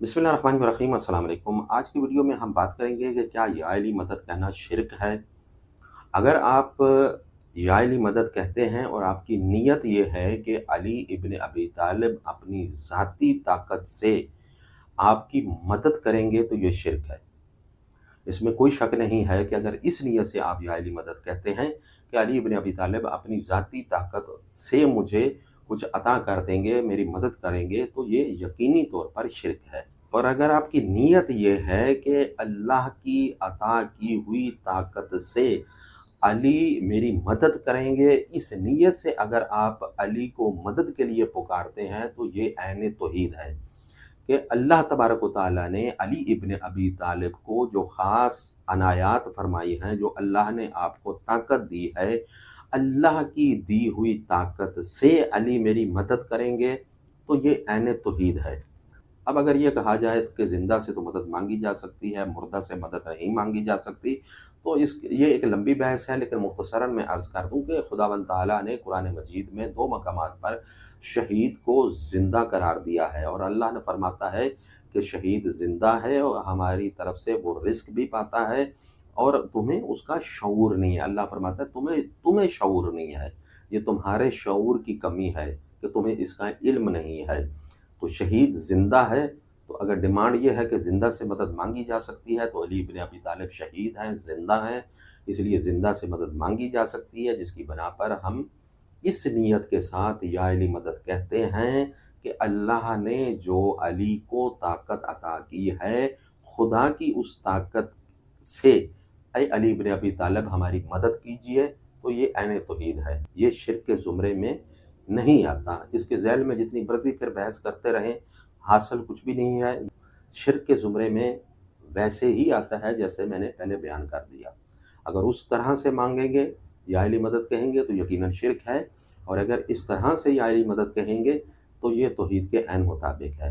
बिस्मिल्लाहिर्रहमानिर्रहीम, अस्सलाम वालेकुम। आज की वीडियो में हम बात करेंगे कि क्या या अली मदद कहना शिर्क है। अगर आप या अली मदद कहते हैं और आपकी नीयत ये है कि अली इब्न अबी तालिब अपनी ज़ाती ताकत से आपकी मदद करेंगे तो ये शिर्क है। इसमें कोई शक नहीं है कि अगर इस नीयत से आप या अली मदद कहते हैं कि अली इब्न अबी तालिब अपनी ज़ाती ताकत से मुझे कुछ अता कर देंगे, मेरी मदद करेंगे, तो ये यकीनी तौर पर शिर्क है। और अगर आपकी नीयत ये है कि अल्लाह की अता की हुई ताकत से अली मेरी मदद करेंगे, इस नीयत से अगर आप अली को मदद के लिए पुकारते हैं तो ये ऐन तौहीद है कि अल्लाह तबारक व तआला ने अली इब्न अबी तालिब को जो ख़ास अनायात फरमाई हैं, जो अल्लाह ने आपको ताकत दी है, अल्लाह की दी हुई ताकत से अली मेरी मदद करेंगे, तो ये ऐन तौहीद है। अब अगर ये कहा जाए कि ज़िंदा से तो मदद मांगी जा सकती है, मुर्दा से मदद नहीं मांगी जा सकती, तो ये एक लंबी बहस है, लेकिन मुख्तसरन मैं अर्ज़ कर दूँ कि खुदावंद ताला ने कुरान मजीद में 2 मकामात पर शहीद को ज़िंदा करार दिया है, और अल्लाह ने फरमाता है कि शहीद ज़िंदा है और हमारी तरफ से वो रिज़्क भी पाता है और तुम्हें उसका शऊर नहीं है। अल्लाह फरमाता है तुम्हें तुम्हें शऊर नहीं है, ये तुम्हारे शऊर की कमी है कि तुम्हें इसका इल्म नहीं है। तो शहीद ज़िंदा है, तो अगर डिमांड ये है कि ज़िंदा से मदद मांगी जा सकती है, तो अली इब्न अबी तालिब शहीद हैं, ज़िंदा हैं, इसलिए ज़िंदा से मदद मांगी जा सकती है, जिसकी बिना पर हम इस नीयत के साथ या अली मदद कहते हैं कि अल्लाह ने जो अली को ताकत अता की है, खुदा की उस ताकत से ऐ अली इब्न अबी तालिब हमारी मदद कीजिए, तो ये ऐन तौहीद है। ये शिर्क के ज़ुमरे में नहीं आता। इसके ज़ैल में जितनी मर्ज़ी फिर बहस करते रहें, हासिल कुछ भी नहीं है। शिर्क के ज़ुमरे में वैसे ही आता है जैसे मैंने पहले बयान कर दिया। अगर उस तरह से मांगेंगे, या अली मदद कहेंगे, तो यकीनन शिर्क है, और अगर इस तरह से या अली मदद कहेंगे तो ये तौहीद के ऐन मुताबिक है।